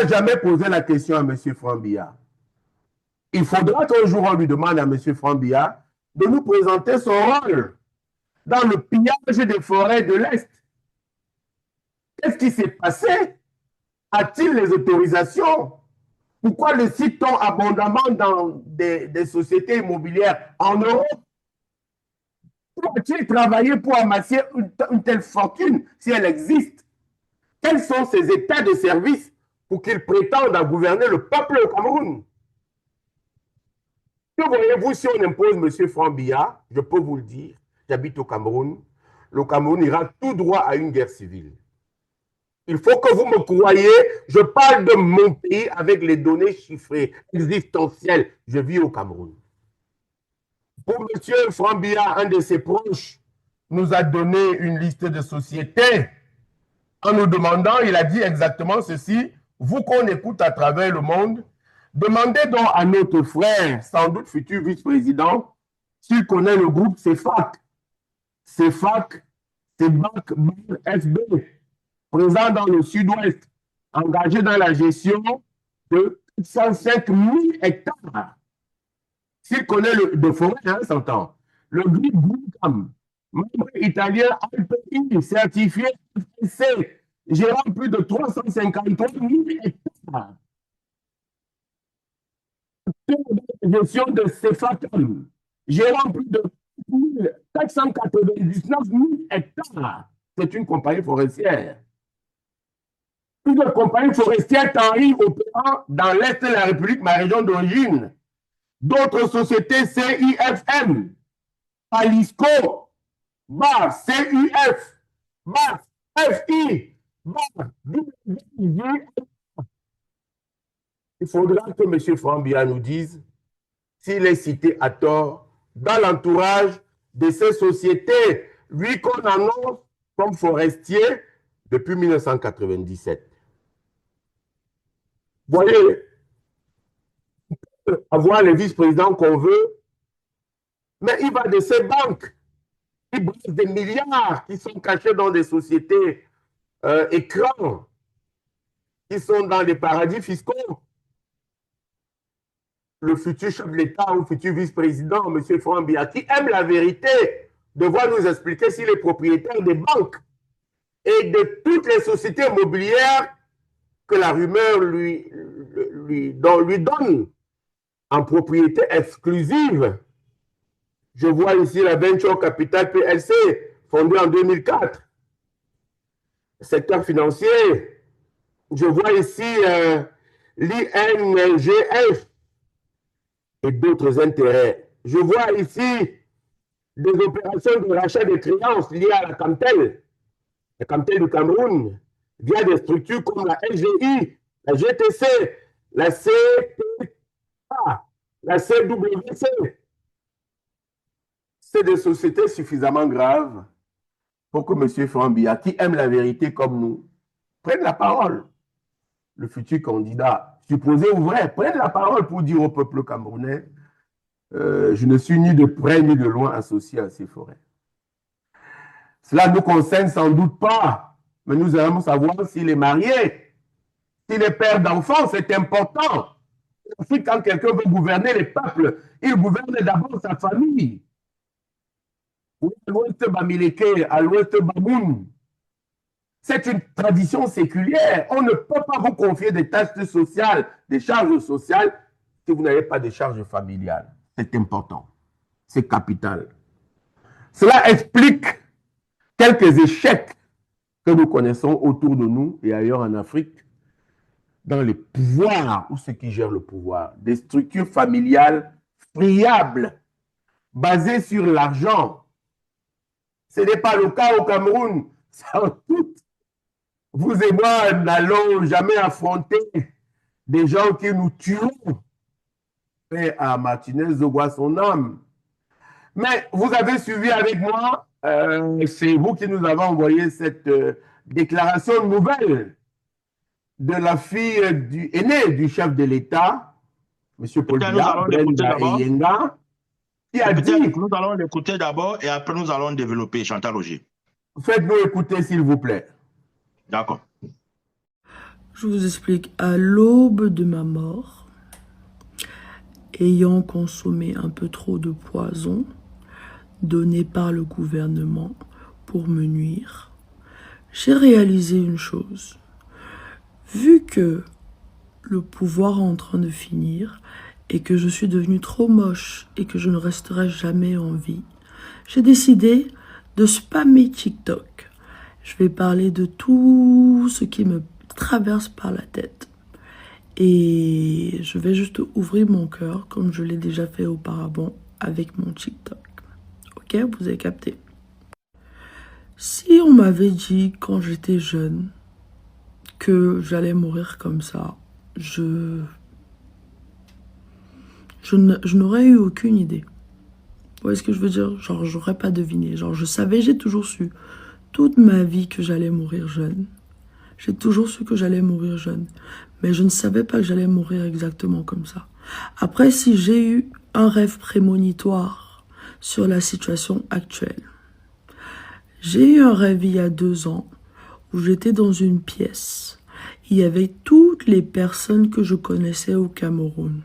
n'a jamais posé la question à M. Frambia. Il faudra qu'un jour on lui demande à M. Frambia de nous présenter son rôle dans le pillage des forêts de l'Est. Qu'est-ce qui s'est passé? A-t-il les autorisations? Pourquoi le cite-t-on abondamment dans des sociétés immobilières en Europe? Pourquoi a-t-il travaillé pour amasser une telle fortune si elle existe? Quels sont ses états de service pour qu'il prétende à gouverner le peuple au Cameroun? Que voyez-vous si on impose M. Frambia? Je peux vous le dire, j'habite au Cameroun. Le Cameroun ira tout droit à une guerre civile. Il faut que vous me croyiez, je parle de mon pays avec les données chiffrées, existentielles. Je vis au Cameroun. Pour M. Frambia, un de ses proches nous a donné une liste de sociétés. En nous demandant, il a dit exactement ceci: vous qu'on écoute à travers le monde, demandez donc à notre frère, sans doute futur vice-président, s'il connaît le groupe CEFAC. CEFAC, c'est BAC FB, présent dans le sud-ouest, engagé dans la gestion de 105 000 hectares. S'il connaît de forêt, hein, s'entend. Le groupe Groupam, membre italien Alpini, certifié FSC, gérant plus de 353 000 hectares. Gestion de CEFACAM, gérant plus de 499 000 hectares. C'est une compagnie forestière. Une compagnie forestière Tanri opérant dans l'Est de la République, ma région d'origine. D'autres sociétés CIFM, Palisco, BAR, CUF, BAR, FI, BAR, WJ. Il faudra que M. Frambia nous dise s'il est cité à tort dans l'entourage de ces sociétés, lui qu'on annonce comme forestier depuis 1997. Vous voyez, avoir les vice-présidents qu'on veut, mais il va de ces banques, il brasse des milliards qui sont cachés dans des sociétés écrans, qui sont dans les paradis fiscaux. Le futur chef de l'État ou futur vice-président, M. Frambia, qui aime la vérité, devoir nous expliquer s'il est propriétaire des banques et de toutes les sociétés immobilières que la rumeur lui donne en propriété exclusive. Je vois ici la Venture Capital PLC, fondée en 2004. Secteur financier. Je vois ici l'INGF et d'autres intérêts. Je vois ici des opérations de rachat de créances liées à la Camtel du Cameroun, via des structures comme la LGI, la GTC, la CTA, la CWC. C'est des sociétés suffisamment graves pour que M. Frambia, qui aime la vérité comme nous, prenne la parole. Le futur candidat, supposé ou vrai, prenne la parole pour dire au peuple camerounais je ne suis ni de près ni de loin associé à ces forêts. Cela ne nous concerne sans doute pas, mais nous allons savoir s'il est marié, s'il est père d'enfants, c'est important. Quand quelqu'un veut gouverner les peuples, il gouverne d'abord sa famille. À l'ouest Bamileke, à l'ouest Bamoun. C'est une tradition séculière. On ne peut pas vous confier des tâches sociales, des charges sociales, si vous n'avez pas de charges familiales. C'est important. C'est capital. Cela explique quelques échecs que nous connaissons autour de nous et ailleurs en Afrique, dans les pouvoirs ou ceux qui gèrent le pouvoir. Des structures familiales friables, basées sur l'argent. Ce n'est pas le cas au Cameroun. Sans doute, vous et moi n'allons jamais affronter des gens qui nous tueront. Et à Martinez Zogua son âme. Mais vous avez suivi avec moi, c'est vous qui nous avez envoyé cette déclaration nouvelle de la fille aînée du chef de l'État, M. Paul Biya, Brenda Eyenga, qui a dit... Nous allons l'écouter d'abord et après nous allons développer, Chantal Roger. Faites-nous écouter, s'il vous plaît. D'accord. Je vous explique. À l'aube de ma mort, ayant consommé un peu trop de poison donné par le gouvernement pour me nuire, j'ai réalisé une chose. Vu que le pouvoir est en train de finir et que je suis devenue trop moche et que je ne resterai jamais en vie, j'ai décidé de spammer TikTok. Je vais parler de tout ce qui me traverse par la tête. Et je vais juste ouvrir mon cœur comme je l'ai déjà fait auparavant avec mon TikTok. Ok, vous avez capté. Si on m'avait dit quand j'étais jeune que j'allais mourir comme ça, je n'aurais eu aucune idée. Vous voyez ce que je veux dire? Genre, j'aurais pas deviné. Genre, je savais, j'ai toujours su toute ma vie que j'allais mourir jeune. J'ai toujours su que j'allais mourir jeune. Mais je ne savais pas que j'allais mourir exactement comme ça. Après, si j'ai eu un rêve prémonitoire sur la situation actuelle. J'ai eu un rêve il y a 2 ans où j'étais dans une pièce. Il y avait toutes les personnes que je connaissais au Cameroun.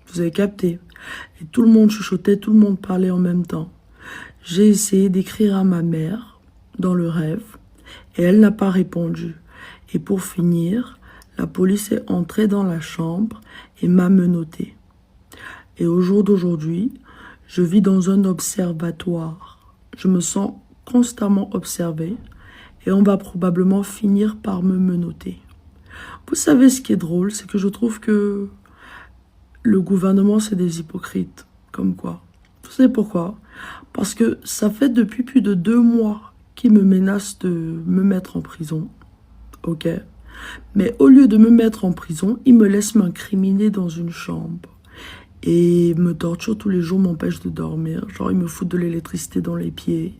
Vous avez capté? Et tout le monde chuchotait, tout le monde parlait en même temps. J'ai essayé d'écrire à ma mère dans le rêve et elle n'a pas répondu. Et pour finir, la police est entrée dans la chambre et m'a menotté. Et au jour d'aujourd'hui, je vis dans un observatoire. Je me sens constamment observée et on va probablement finir par me menotter. Vous savez ce qui est drôle, c'est que je trouve que le gouvernement, c'est des hypocrites. Comme quoi? Vous savez pourquoi? Parce que ça fait depuis plus de 2 mois qu'ils me menacent de me mettre en prison. Ok? Mais au lieu de me mettre en prison, ils me laissent m'incriminer dans une chambre. Et me torturent tous les jours, m'empêchent de dormir. Genre, ils me foutent de l'électricité dans les pieds.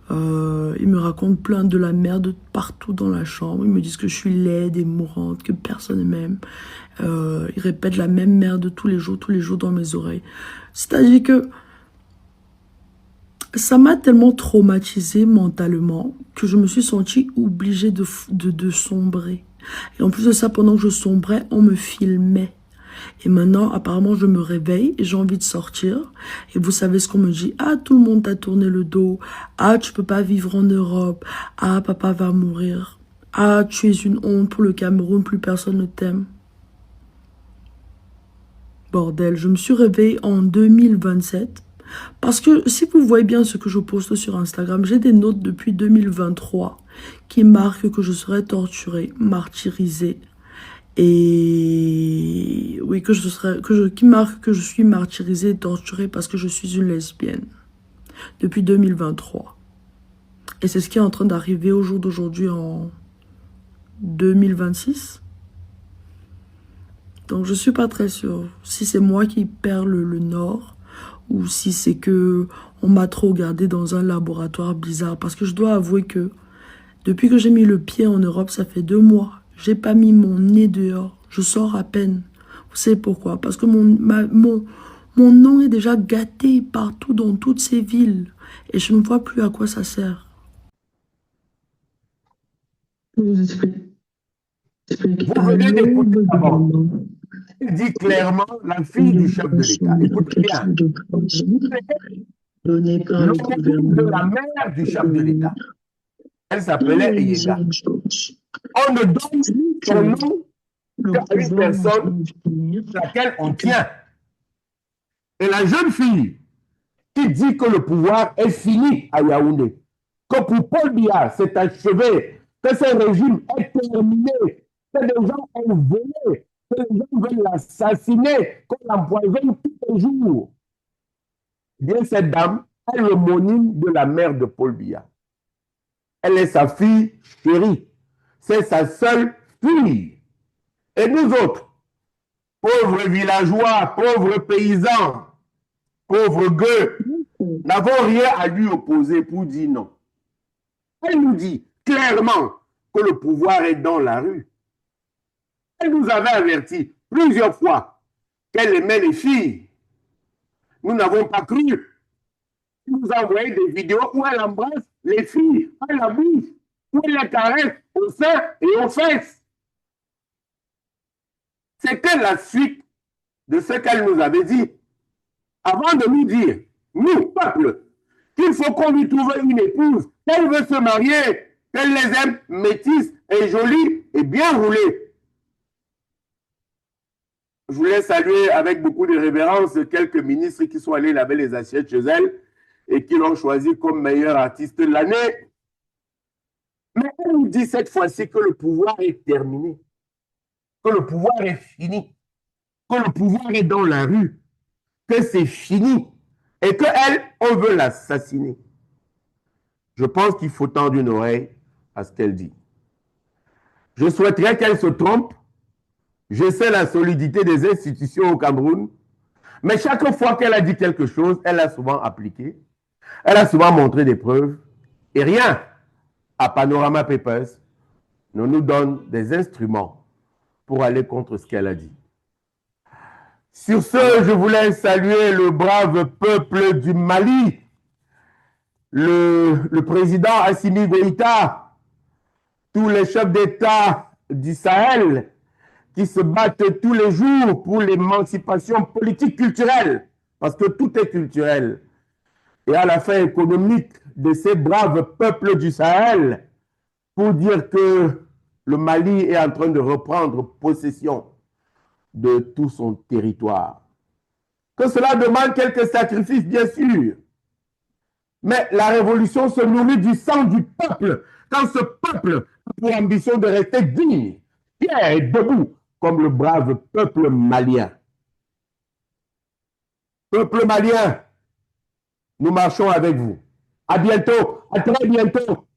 Ils me racontent plein de la merde partout dans la chambre. Ils me disent que je suis laide et mourante, que personne ne m'aime. Ils répètent la même merde tous les jours dans mes oreilles. C'est-à-dire que ça m'a tellement traumatisée mentalement que je me suis sentie obligée de sombrer. Et en plus de ça, pendant que je sombrais, on me filmait. Et maintenant, apparemment, je me réveille et j'ai envie de sortir. Et vous savez ce qu'on me dit? Ah, tout le monde t'a tourné le dos. Ah, tu peux pas vivre en Europe. Ah, papa va mourir. Ah, tu es une honte pour le Cameroun, plus personne ne t'aime. Bordel, je me suis réveillée en 2027. Parce que si vous voyez bien ce que je poste sur Instagram, j'ai des notes depuis 2023 qui marquent que je serai torturée, martyrisée. Et oui, qui marque que je suis martyrisée et torturée parce que je suis une lesbienne depuis 2023. Et c'est ce qui est en train d'arriver au jour d'aujourd'hui en 2026. Donc je suis pas très sûre si c'est moi qui perds le nord ou si c'est que on m'a trop gardé dans un laboratoire bizarre. Parce que je dois avouer que depuis que j'ai mis le pied en Europe, ça fait 2 mois. J'ai pas mis mon nez dehors. Je sors à peine. Vous savez pourquoi? Parce que mon nom est déjà gâté partout dans toutes ces villes. Et je ne vois plus à quoi ça sert. Vous venez d'écouter d'abord. Il dit clairement la fille du chef de l'État. Écoutez bien. Le nom de la mère du chef de l'État. Elle s'appelait Eyega. On ne donne son nom qu'à une personne à laquelle on tient. Et la jeune fille qui dit que le pouvoir est fini à Yaoundé, que pour Paul Biya, c'est achevé, que ce régime est terminé, que des gens ont volé, que les gens veulent l'assassiner, qu'on l'empoisonne tous les jours. Eh bien, cette dame est l'homonyme de la mère de Paul Biya. Elle est sa fille chérie. C'est sa seule fille. Et nous autres, pauvres villageois, pauvres paysans, pauvres gueux, n'avons rien à lui opposer pour dire non. Elle nous dit clairement que le pouvoir est dans la rue. Elle nous avait averti plusieurs fois qu'elle aimait les filles. Nous n'avons pas cru. Elle nous a envoyé des vidéos où elle embrasse les filles à la bouche. où il les caresse au sein et aux fesses. C'était la suite de ce qu'elle nous avait dit. Avant de nous dire, nous, peuple, qu'il faut qu'on lui trouve une épouse, qu'elle veut se marier, qu'elle les aime métisses et jolies et bien roulées. Je voulais saluer avec beaucoup de révérence quelques ministres qui sont allés laver les assiettes chez elle et qui l'ont choisi comme meilleur artiste de l'année. Mais elle nous dit cette fois-ci que le pouvoir est terminé, que le pouvoir est fini, que le pouvoir est dans la rue, que c'est fini et qu'elle, on veut l'assassiner. Je pense qu'il faut tendre une oreille à ce qu'elle dit. Je souhaiterais qu'elle se trompe. Je sais la solidité des institutions au Cameroun, mais chaque fois qu'elle a dit quelque chose, elle a souvent appliqué, elle a souvent montré des preuves, et rien à Panorama Papers ne nous donne des instruments pour aller contre ce qu'elle a dit. Sur ce, je voulais saluer le brave peuple du Mali, le président Assimi Goïta, tous les chefs d'État du Sahel qui se battent tous les jours pour l'émancipation politique culturelle, parce que tout est culturel, et à la fin économique de ces braves peuples du Sahel, pour dire que le Mali est en train de reprendre possession de tout son territoire. Que cela demande quelques sacrifices, bien sûr, mais la révolution se nourrit du sang du peuple. Quand ce peuple a pour ambition de rester digne, fier et debout, comme le brave peuple malien. Peuple malien, nous marchons avec vous. À bientôt, à très bientôt.